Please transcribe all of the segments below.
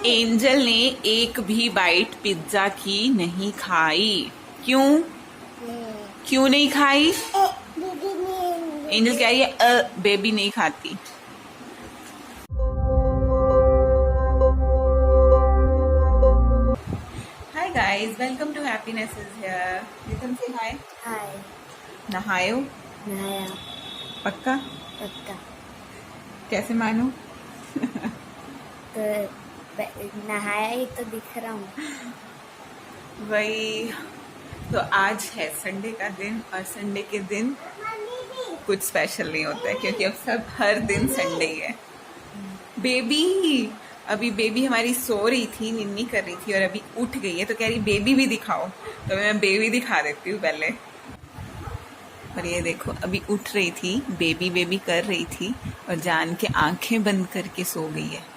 Angel ने एक भी बाइट पिज्जा की नहीं खाई। क्यों? क्यों नहीं खाई? एंजल कह रही है बेबी नहीं खाती। Hi guys, welcome to happiness is here. Nitin से हाय। हाय। नहाए हो? नहाया। पक्का? पक्का। कैसे मानूं? तो नहाया ही तो दिख रहा हूँ। वही तो। आज है संडे का दिन और संडे के दिन कुछ स्पेशल नहीं होता है क्योंकि अब सब हर दिन संडे ही है। बेबी अभी बेबी हमारी सो रही थी, निन्नी कर रही थी और अभी उठ गई है तो कह रही बेबी भी दिखाओ। तो मैं बेबी दिखा देती हूँ पहले। और ये देखो अभी उठ रही थी, बेबी बेबी कर रही थी और जान के आंखें बंद करके सो गई है।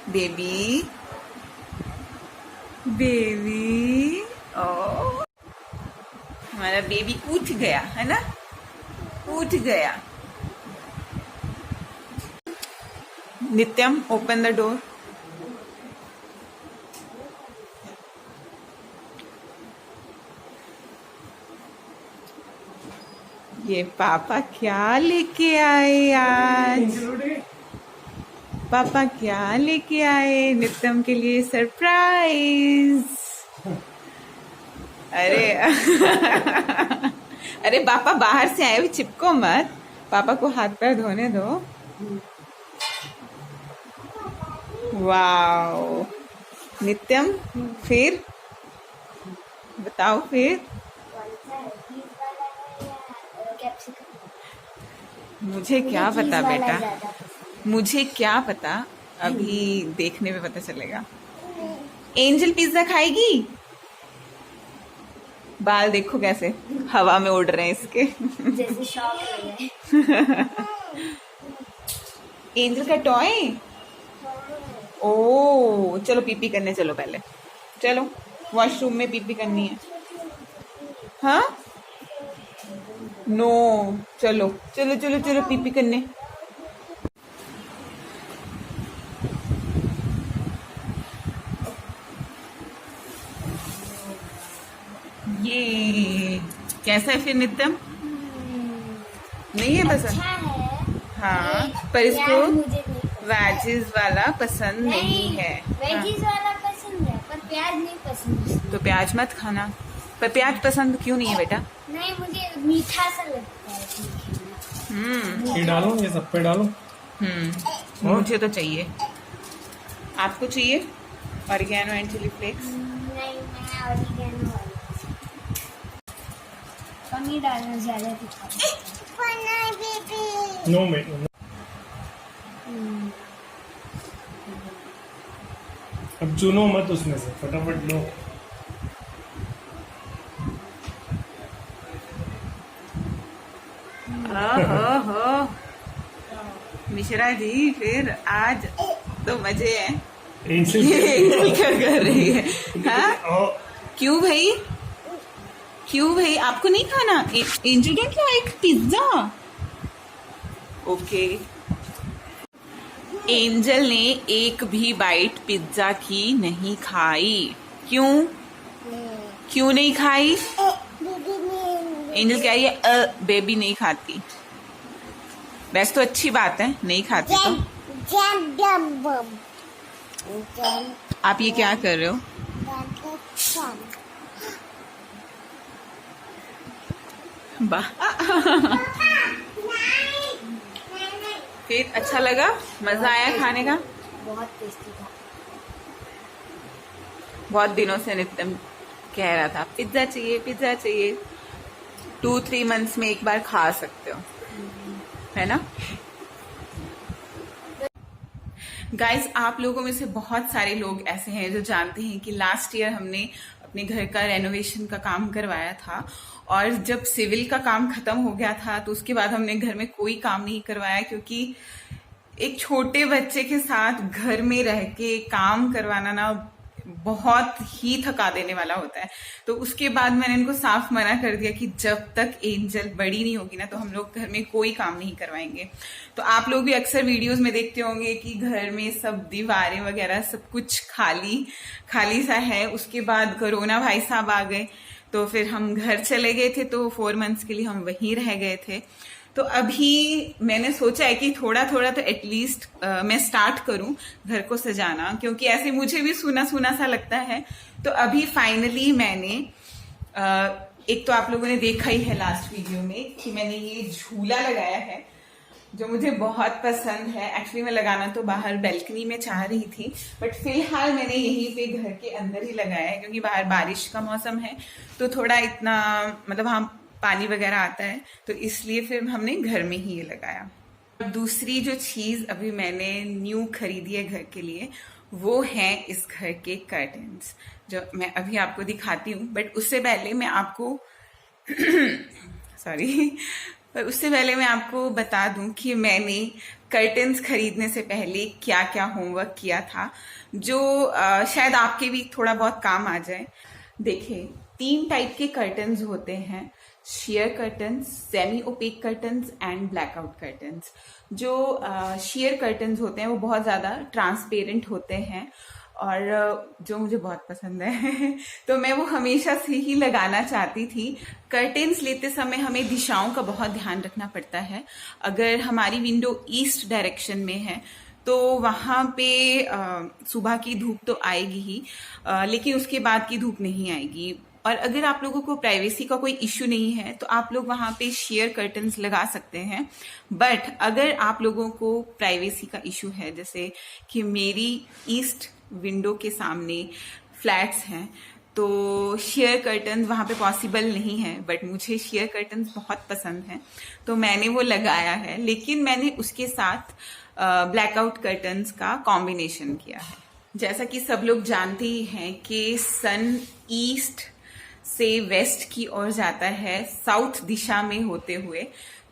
बेबी बेबी ओ हमारा बेबी उठ गया है ना, उठ गया। नित्यम ओपन द डोर। ये पापा क्या लेके आए आज? पापा क्या लेके आए नित्यम के लिए सरप्राइज? अरे अरे पापा बाहर से आए, भी चिपको मत। पापा को हाथ पैर धोने दो। वाओ नित्यम, फिर बताओ फिर। मुझे क्या पता बेटा, मुझे क्या पता, अभी देखने में पता चलेगा। एंजल पिज्जा खाएगी? बाल देखो कैसे हवा में उड़ रहे हैं इसके। जैसे शॉक लगे। एंजल का टॉय। ओ चलो पीपी करने चलो, पहले चलो वॉशरूम में पीपी करनी है। हाँ नो, चलो चलो चलो चलो पीपी करने। ये कैसा है फिर नित्यम? नहीं है पसंद? अच्छा है। हाँ पर इसको वेजिस वाला पसंद नहीं है। वेजिस वाला पसंद है पर प्याज नहीं पसंद। तो प्याज मत खाना। पर प्याज पसंद क्यों नहीं है बेटा? नहीं, मुझे मीठा सा लगता है। ये डालो, ये सब पे डालो। मुझे तो चाहिए। आपको चाहिए ऑरिगेनो एंड चिली फ्लेक्स? नहीं, मैं ऑरिगेनो वाला पनीर डालना ज्यादा दिखा। नो में अब चुनो मत उसमें से, फटाफट लो। हो मिश्रा जी, फिर आज तो मजे हैं। ये क्या कर रही है? हाँ क्यों भाई, क्यों भाई आपको नहीं खाना? एंजल ने क्या एक पिज्जा? ओके। एंजल ने एक भी बाइट पिज्जा की नहीं खाई। क्यों? क्यों नहीं खाई? एंजल कह रही है बेबी नहीं खाती। वैसे तो अच्छी बात है, नहीं खाती तो। आप ये क्या कर रहे हो? फिर अच्छा लगा? मजा आया खाने का? बहुत टेस्टी था। बहुत दिनों से नित्यम कह रहा था पिज्जा चाहिए पिज्जा चाहिए। 2-3 मंथ्स में एक बार खा सकते हो, है ना? गाइज, आप लोगों में से बहुत सारे लोग ऐसे हैं जो जानते हैं कि लास्ट ईयर हमने अपने घर का रेनोवेशन का काम करवाया था और जब सिविल का काम खत्म हो गया था तो उसके बाद हमने घर में कोई काम नहीं करवाया, क्योंकि एक छोटे बच्चे के साथ घर में रह के काम करवाना ना बहुत ही थका देने वाला होता है। तो उसके बाद मैंने इनको साफ मना कर दिया कि जब तक एंजल बड़ी नहीं होगी ना तो हम लोग घर में कोई काम नहीं करवाएंगे। तो आप लोग भी अक्सर वीडियोस में देखते होंगे कि घर में सब दीवारें वगैरह सब कुछ खाली खाली सा है। उसके बाद कोरोना भाई साहब आ गए तो फिर हम घर चले गए थे, तो 4 मंथ्स के लिए हम वहीं रह गए थे। तो अभी मैंने सोचा है कि थोड़ा थोड़ा तो एटलीस्ट मैं स्टार्ट करूं घर को सजाना, क्योंकि ऐसे मुझे भी सूना सूना सा लगता है। तो अभी फाइनली मैंने एक तो आप लोगों ने देखा ही है लास्ट वीडियो में कि मैंने ये झूला लगाया है जो मुझे बहुत पसंद है। एक्चुअली मैं लगाना तो बाहर बैल्कनी में चाह रही थी, बट फिलहाल मैंने यहीं पे घर के अंदर ही लगाया है, क्योंकि बाहर बारिश का मौसम है तो थोड़ा इतना मतलब वहाँ पानी वगैरह आता है, तो इसलिए फिर हमने घर में ही ये लगाया। दूसरी जो चीज अभी मैंने न्यू खरीदी है घर के लिए वो है इस घर के कर्टन्स, जो मैं अभी आपको दिखाती हूँ। बट उससे पहले मैं आपको सॉरी पर उससे पहले मैं आपको बता दूं कि मैंने कर्टन्स खरीदने से पहले क्या क्या होमवर्क किया था, जो शायद आपके भी थोड़ा बहुत काम आ जाए। देखिए 3 टाइप के कर्टन्स होते हैं, sheer curtains, semi opaque curtains and blackout curtains. जो शेयर कर्टन्स होते हैं वो बहुत ज़्यादा ट्रांसपेरेंट होते हैं और जो मुझे बहुत पसंद है तो मैं वो हमेशा से ही लगाना चाहती थी। कर्टेन्स लेते समय हमें दिशाओं का बहुत ध्यान रखना पड़ता है। अगर हमारी विंडो ईस्ट डायरेक्शन में है तो वहाँ पे सुबह की धूप तो आएगी ही, लेकिन उसके बाद की धूप नहीं आएगी। और अगर आप लोगों को प्राइवेसी का कोई इश्यू नहीं है तो आप लोग वहाँ पे शेयर कर्टन्स लगा सकते हैं। बट अगर आप लोगों को प्राइवेसी का इश्यू है, जैसे कि मेरी ईस्ट विंडो के सामने फ्लैट्स हैं तो शेयर कर्टन वहाँ पे पॉसिबल नहीं है, बट मुझे शेयर कर्टन्स बहुत पसंद हैं तो मैंने वो लगाया है। लेकिन मैंने उसके साथ ब्लैकआउट कर्टन्स का कॉम्बिनेशन किया है। जैसा कि सब लोग जानते ही हैं कि सन ईस्ट से वेस्ट की ओर जाता है साउथ दिशा में होते हुए,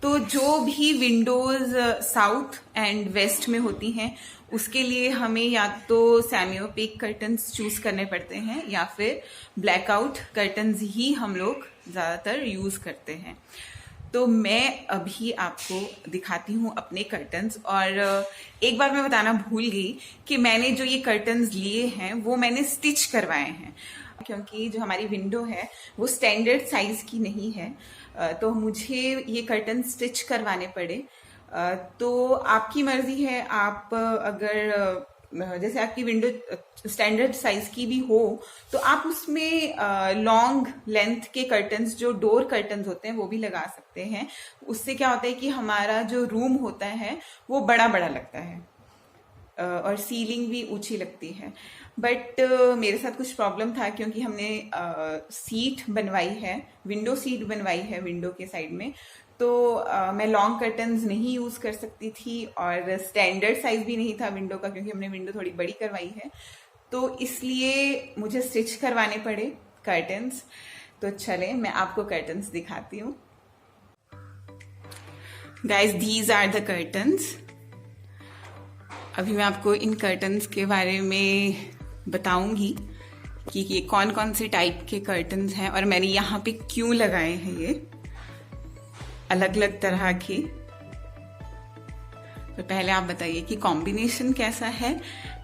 तो जो भी विंडोज साउथ एंड वेस्ट में होती हैं उसके लिए हमें या तो सेमी ओपेक कर्टन्स चूज करने पड़ते हैं या फिर ब्लैकआउट कर्टन्स ही हम लोग ज्यादातर यूज करते हैं। तो मैं अभी आपको दिखाती हूँ अपने कर्टन्स। और एक बार मैं बताना भूल गई कि मैंने जो ये कर्टन्स लिए हैं वो मैंने स्टिच करवाए हैं, क्योंकि जो हमारी विंडो है वो स्टैंडर्ड साइज की नहीं है, तो मुझे ये कर्टन स्टिच करवाने पड़े। तो आपकी मर्जी है, आप अगर जैसे आपकी विंडो स्टैंडर्ड साइज की भी हो तो आप उसमें लॉन्ग लेंथ के कर्टन्स, जो डोर कर्टन्स होते हैं वो भी लगा सकते हैं। उससे क्या होता है कि हमारा जो रूम होता है वो बड़ा बड़ा लगता है और सीलिंग भी ऊंची लगती है। बट मेरे साथ कुछ प्रॉब्लम था, क्योंकि हमने सीट बनवाई है, विंडो सीट बनवाई है विंडो के साइड में, तो मैं लॉन्ग कर्टन्स नहीं यूज कर सकती थी और स्टैंडर्ड साइज भी नहीं था विंडो का, क्योंकि हमने विंडो थोड़ी बड़ी करवाई है, तो इसलिए मुझे स्टिच करवाने पड़े कर्टन्स। तो चले मैं आपको कर्टन्स दिखाती हूँ। Guys these are the curtains. अभी मैं आपको इन कर्टन्स के बारे में बताऊंगी कि ये कौन कौन से टाइप के कर्टन्स हैं और मैंने यहाँ पे क्यों लगाए हैं ये अलग अलग तरह के। तो पहले आप बताइए कि कॉम्बिनेशन कैसा है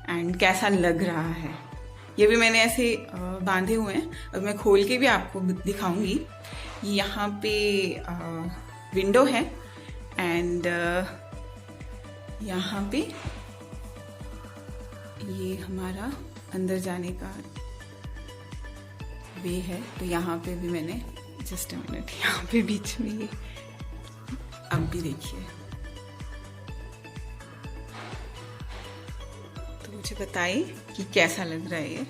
एंड कैसा लग रहा है। ये भी मैंने ऐसे बांधे हुए हैं और मैं खोल के भी आपको दिखाऊंगी। यहाँ पे विंडो है एंड यहाँ पे ये हमारा अंदर जाने का वे है। तो यहाँ पे भी मैंने जस्ट अ मिनट, यहाँ पे बीच में ये अब भी देखिए। तो मुझे बताइए कि कैसा लग रहा है ये।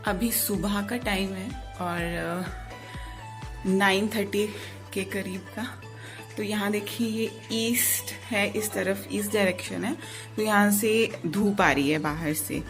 अभी सुबह का टाइम है और 9:30 के करीब का। तो यहाँ देखिए ये ईस्ट है, इस तरफ ईस्ट डायरेक्शन है, तो यहाँ से धूप आ रही है बाहर से।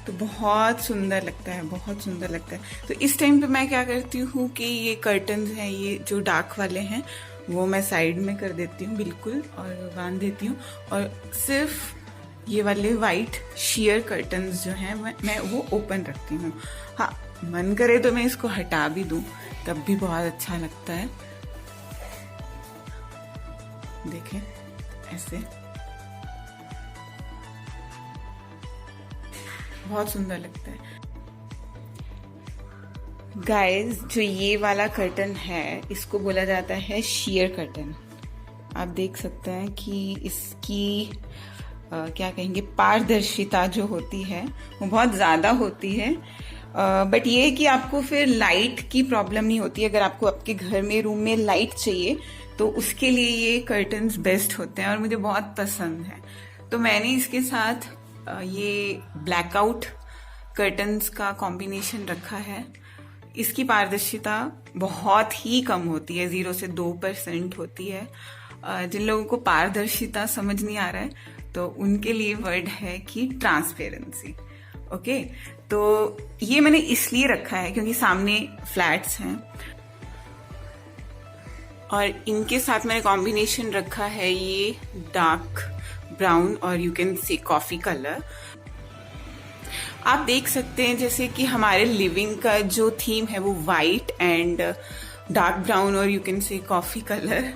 तो बहुत सुंदर लगता है, बहुत सुंदर लगता है। तो इस टाइम पे मैं क्या करती हूँ कि ये कर्टन्स हैं, ये जो डार्क वाले हैं वो मैं साइड में कर देती हूँ बिल्कुल और बांध देती हूँ, और सिर्फ ये वाले वाइट शेयर कर्टन्स जो हैं मैं वो ओपन रखती हूँ। हाँ, मन करे तो मैं इसको हटा भी दूँ तब भी बहुत अच्छा लगता है। देखें ऐसे बहुत सुंदर लगता है। गाइस, जो ये वाला कर्टन है इसको बोला जाता है शेयर कर्टन। आप देख सकते हैं कि इसकी क्या कहेंगे, पारदर्शिता जो होती है वो बहुत ज़्यादा होती है। बट ये है कि आपको फिर लाइट की प्रॉब्लम नहीं होती। अगर आपको आपके घर में रूम में लाइट चाहिए तो उसके लिए ये कर्टन्स बेस्ट होते हैं और मुझे बहुत पसंद है। तो मैंने इसके साथ ये ब्लैकआउट कर्टन्स का कॉम्बिनेशन रखा है। इसकी पारदर्शिता बहुत ही कम होती है, 0 से 2% होती है। जिन लोगों को पारदर्शिता समझ नहीं आ रहा है तो उनके लिए वर्ड है कि ट्रांसपेरेंसी। ओके, तो ये मैंने इसलिए रखा है क्योंकि सामने फ्लैट्स हैं और इनके साथ मैंने कॉम्बिनेशन रखा है ये डार्क ब्राउन और you can see coffee colour. आप देख सकते हैं जैसे कि हमारे लिविंग का जो थीम है वो वाइट एंड डार्क ब्राउन और you can say coffee colour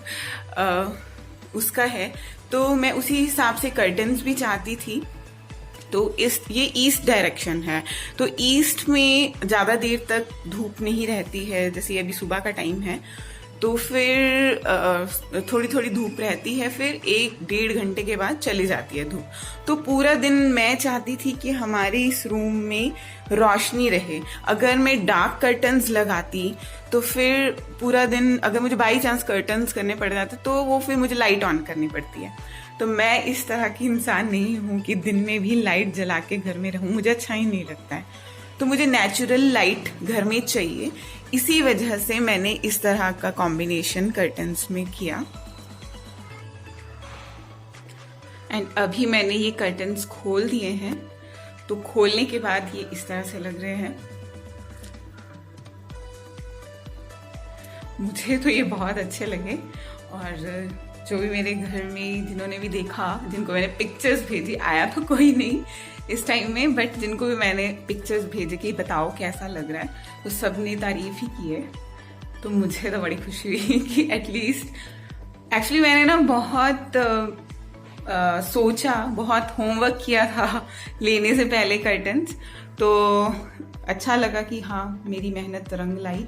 उसका है। तो मैं उसी हिसाब से कर्टन्स भी चाहती थी। तो ये ईस्ट डायरेक्शन है, तो ईस्ट में ज़्यादा देर तक धूप नहीं रहती है। जैसे अभी सुबह का टाइम है तो फिर थोड़ी थोड़ी धूप रहती है, फिर 1-1.5 घंटे के बाद चली जाती है धूप। तो पूरा दिन मैं चाहती थी कि हमारे इस रूम में रोशनी रहे। अगर मैं डार्क कर्टन्स लगाती तो फिर पूरा दिन, अगर मुझे बाई चांस कर्टन्स करने पड़ जाते तो वो फिर मुझे लाइट ऑन करनी पड़ती है। तो मैं इस तरह की इंसान नहीं हूँ कि दिन में भी लाइट जला के घर में रहूँ, मुझे अच्छा ही नहीं लगता है। तो मुझे नेचुरल लाइट घर में चाहिए, इसी वजह से मैंने इस तरह का कॉम्बिनेशन कर्टन्स में किया। एंड अभी मैंने ये कर्टन्स खोल दिए हैं, तो खोलने के बाद ये इस तरह से लग रहे हैं। मुझे तो ये बहुत अच्छे लगे और जो भी मेरे घर में जिन्होंने भी देखा, जिनको मैंने पिक्चर्स भेजी, आया तो कोई नहीं इस टाइम में, बट जिनको भी मैंने पिक्चर्स भेजे कि बताओ कैसा लग रहा है, तो सबने तारीफ ही की है। तो मुझे तो बड़ी खुशी हुई कि एटलीस्ट, एक्चुअली मैंने ना बहुत सोचा, बहुत होमवर्क किया था लेने से पहले कर्टन्स, तो अच्छा लगा कि हाँ मेरी मेहनत रंग लाई।